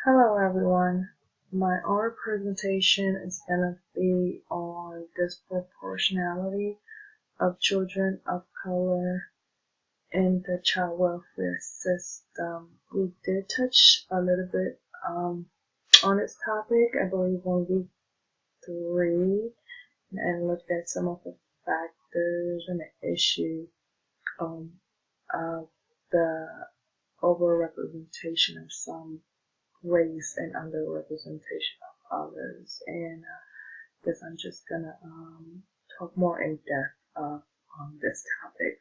Hello everyone. My oral presentation is going to be on disproportionality of children of color in the child welfare system. We did touch a little bit on this topic, I believe on week 3, and looked at some of the factors and the issue of the overrepresentation of some race and underrepresentation of others. And guess I'm just gonna talk more in depth on this topic.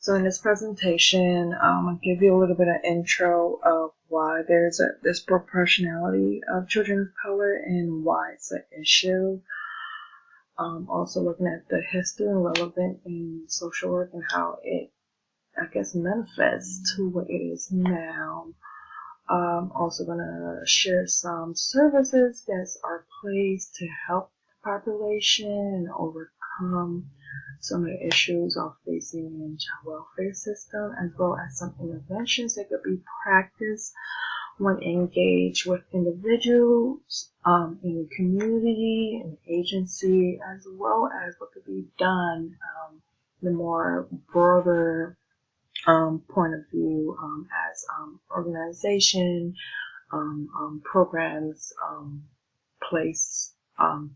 So in this presentation, I'll give you a little bit of intro of why there's a disproportionality of children of color and why it's an issue. Also looking at the history and relevant in social work and how it, I guess, manifests to what it is now. I'm also going to share some services that are placed to help the population and overcome some of the issues of facing in the child welfare system, as well as some interventions that could be practiced when engaged with individuals in the community and agency, as well as what could be done the more broader point of view as organization, programs placed,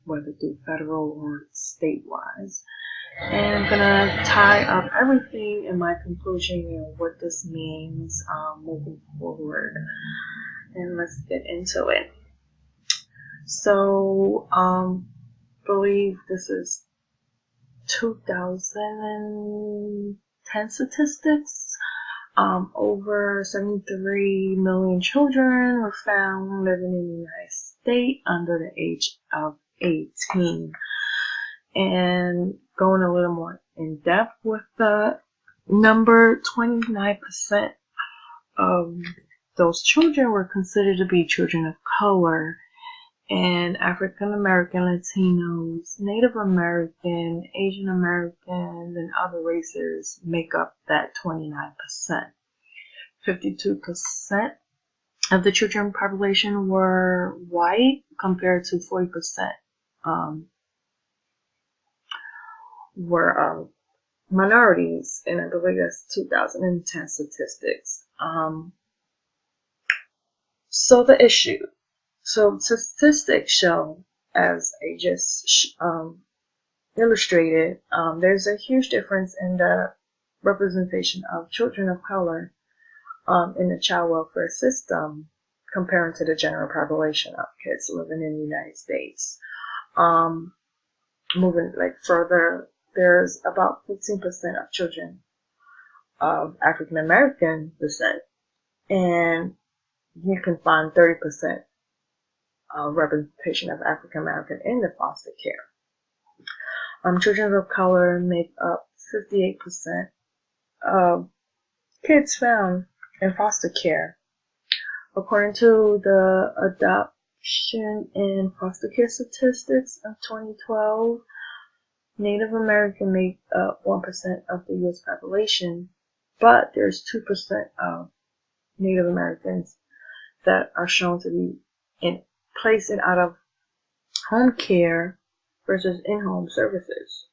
whether through federal or state-wise. And I'm going to tie up everything in my conclusion and what this means moving forward. And let's get into it. So, believe this is 2010 statistics. Over 73 million children were found living in the United States under the age of 18. And going a little more in depth with the number, 29% of those children were considered to be children of color. And African American, Latinos, Native American, Asian Americans, and other races make up that 29%. 52% of the children population were white compared to 40% were minorities, and I believe that's 2010 statistics. So the issue. So statistics show, as I just illustrated, there's a huge difference in the representation of children of color in the child welfare system compared to the general population of kids living in the United States. Moving further, there's about 15% of children of African American descent, and you can find 30% representation of African American in the foster care. Children of color make up 58% of kids found in foster care. According to the Adoption and Foster Care Statistics of 2012, Native American make up 1% of the U.S. population, but there's 2% of Native Americans that are shown to be placed in out of home care versus in-home services.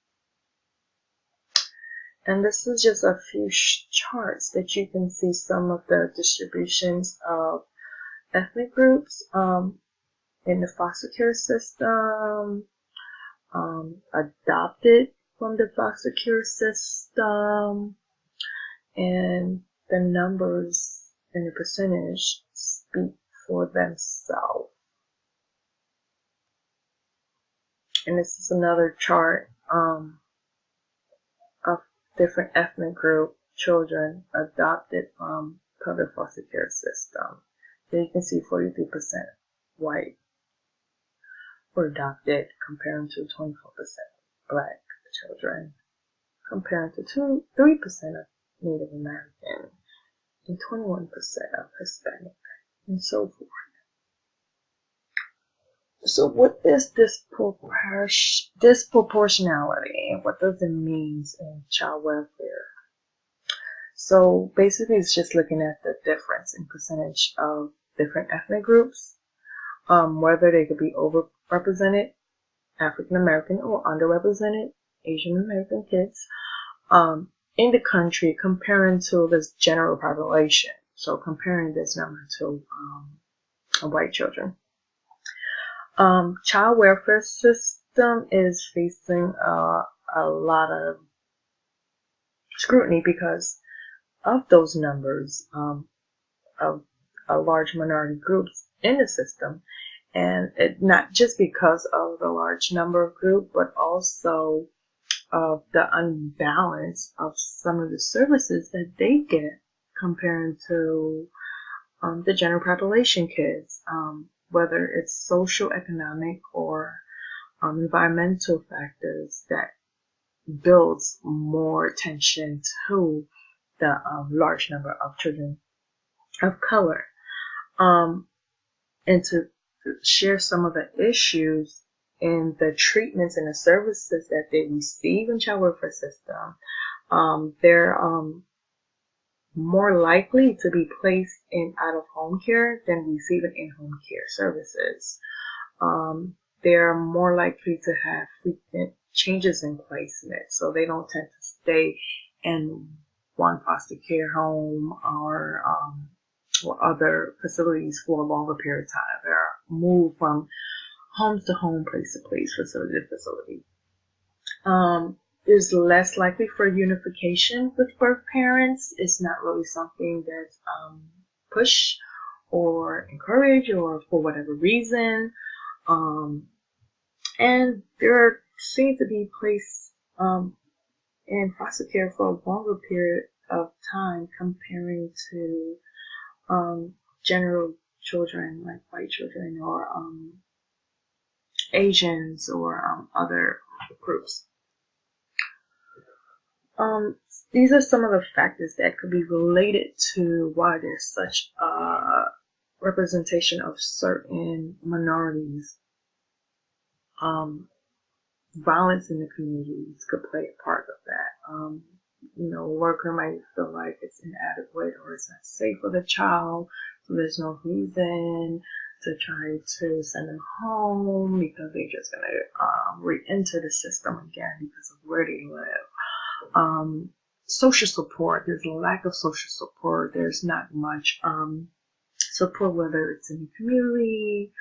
And this is just a few charts that you can see some of the distributions of ethnic groups in the foster care system, adopted from the foster care system, and the numbers and the percentage speak for themselves. And this is another chart of different ethnic group children adopted from public foster care system. So you can see 43% white were adopted, comparing to 24% black children, comparing to 3% of Native American, and 21% of Hispanic, and so forth. So what is disproportionality, and what does it mean in child welfare? So basically, it's just looking at the difference in percentage of different ethnic groups, whether they could be overrepresented, African American, or underrepresented Asian American kids, in the country, comparing to this general population. So comparing this number to white children. Child welfare system is facing a lot of scrutiny because of those numbers of a large minority groups in the system, and it not just because of the large number of groups, but also of the unbalance of some of the services that they get compared to the general population kids, whether it's social, economic, or environmental factors that builds more attention to the large number of children of color. And to share some of the issues in the treatments and the services that they receive in child welfare system, they're more likely to be placed in out-of-home care than receiving in-home care services. They're more likely to have frequent changes in placement, so they don't tend to stay in one foster care home or other facilities for a longer period of time. They're moved from home to home, place to place, facility to facility. Is less likely for unification with birth parents. It's not really something that's pushed or encouraged or for whatever reason. And there seem to be placed in foster care for a longer period of time comparing to general children like white children or Asians or other groups. These are some of the factors that could be related to why there's such a representation of certain minorities. Violence in the communities could play a part of that. A worker might feel like it's inadequate or it's not safe for the child, so there's no reason to try to send them home because they're just going to re-enter the system again because of where they live. Social support, there's a lack of social support. There's not much support, whether it's in the community,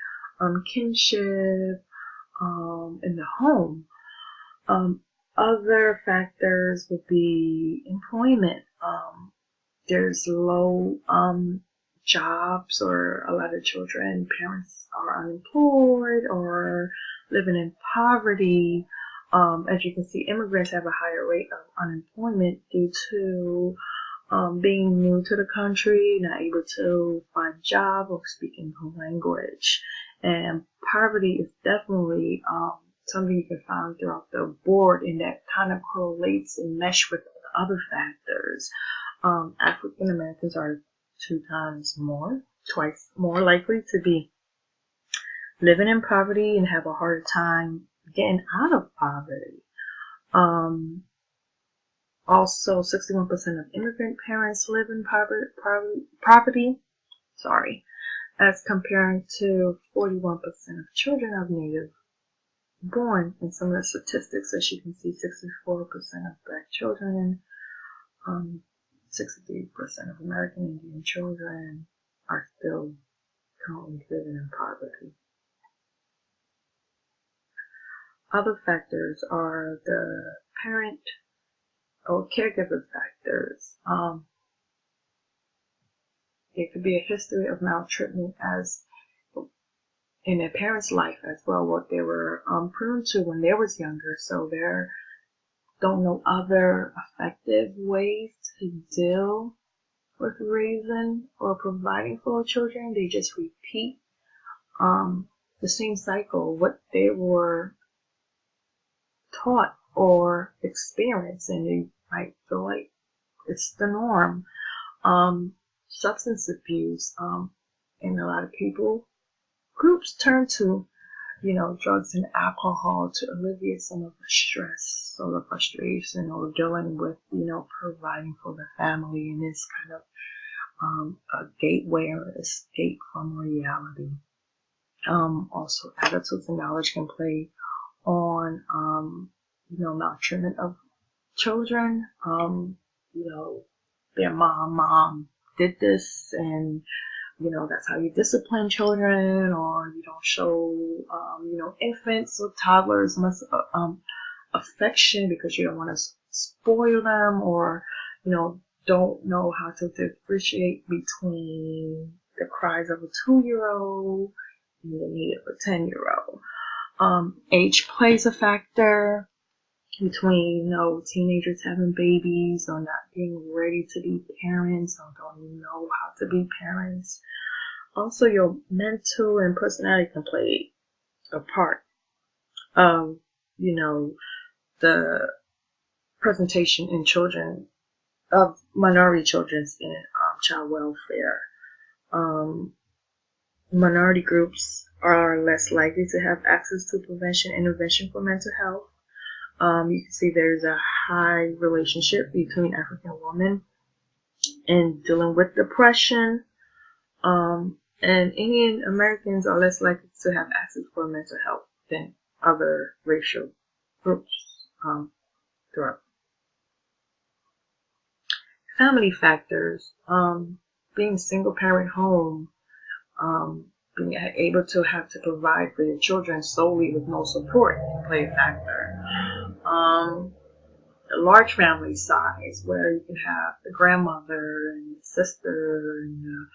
kinship, in the home. Other factors would be employment. There's low jobs, or a lot of children, parents are unemployed or living in poverty. As you can see, immigrants have a higher rate of unemployment due to being new to the country, not able to find a job or speaking the language. And poverty is definitely something you can find throughout the board, and that kind of correlates and mesh with other factors. African Americans are twice more likely to be living in poverty and have a harder time getting out of poverty. Also, 61% of immigrant parents live in poverty. As compared to 41% of children of native born. In some of the statistics, as you can see, 64% of Black children, 63% of American Indian children are still currently living in poverty. Other factors are the parent or caregiver factors. It could be a history of maltreatment as in their parents' life as well, what they were prone to when they was younger. So they don't know other effective ways to deal with raising or providing for children. They just repeat the same cycle, what they were taught or experienced, and they might feel like it's the norm. Substance abuse, and a lot of groups turn to drugs and alcohol to alleviate some of the stress or the frustration or dealing with, providing for the family, and it's kind of a gateway or escape from reality. Also, attitudes and knowledge can play on, maltreatment of children. Their mom did this, and that's how you discipline children, or you don't show, infants or toddlers much affection because you don't want to spoil them, or, don't know how to differentiate between the cries of a 2-year-old and the need of a 10-year-old. Age plays a factor between, teenagers having babies or not being ready to be parents or don't know how to be parents. Also, your mental and personality can play a part of, the presentation in children of minority children in child welfare. Minority groups are less likely to have access to prevention intervention for mental health. You can see there's a high relationship between African women and dealing with depression. And Indian Americans are less likely to have access for mental health than other racial groups throughout. Family factors, being single parent home, being able to have to provide for your children solely with no support can play a factor. A large family size where you can have the grandmother and the sister and the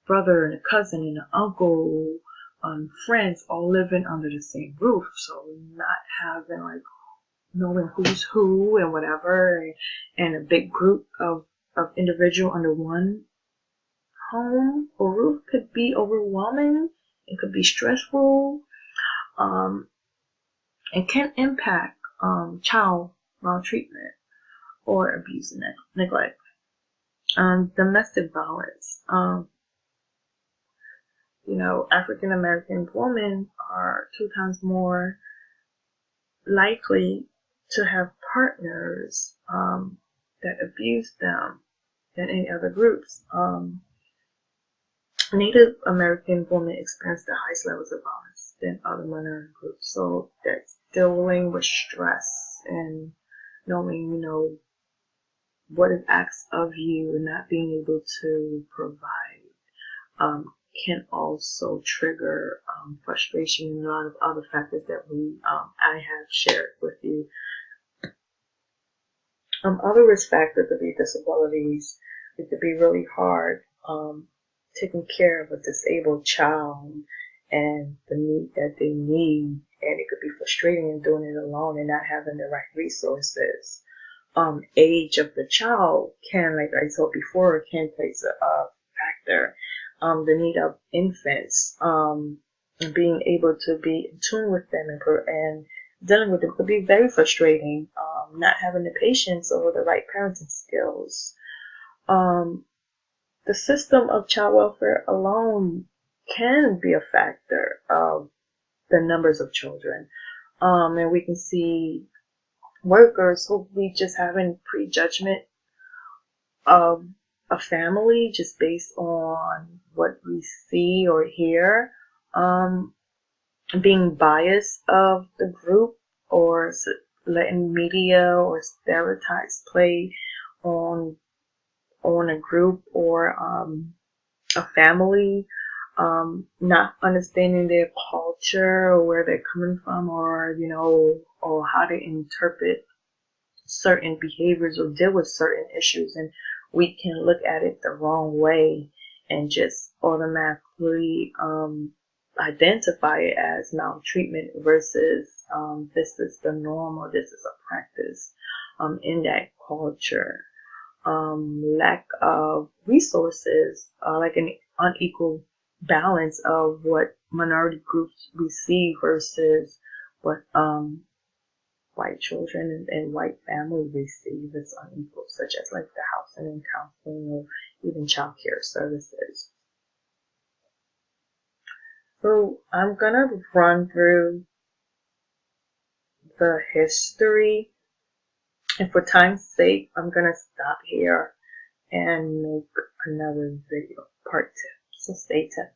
brother and a cousin and an uncle and friends all living under the same roof. So not having knowing who's who and whatever, and a big group of individual under one home or roof could be overwhelming. It could be stressful. It can impact child maltreatment or abuse and neglect. Domestic violence. African American women are 2 times more likely to have partners that abuse them than any other groups. Native American women experience the highest levels of violence than other minority groups. So that's dealing with stress and knowing, what is asked of you and not being able to provide can also trigger frustration and a lot of other factors that I have shared with you. Other risk factors could be disabilities. It could be really hard taking care of a disabled child and the need that they need, and it could be frustrating in doing it alone and not having the right resources. Age of the child can, like I told before, can play a factor. The need of infants, being able to be in tune with them and dealing with them could be very frustrating. Not having the patience or the right parenting skills. The system of child welfare alone can be a factor of the numbers of children. And we can see workers who be just having prejudgment of a family just based on what we see or hear, being biased of the group or letting media or stereotypes play on a group or a family, not understanding their culture or where they're coming from, or or how to interpret certain behaviors or deal with certain issues, and we can look at it the wrong way and just automatically identify it as maltreatment versus this is the norm or this is a practice in that culture. Lack of resources, like an unequal balance of what minority groups receive versus what white children and white families receive is unequal, such as like the housing and counseling or even child care services. So I'm gonna run through the history, and for time's sake, I'm gonna stop here and make another video, part 2. So stay tuned.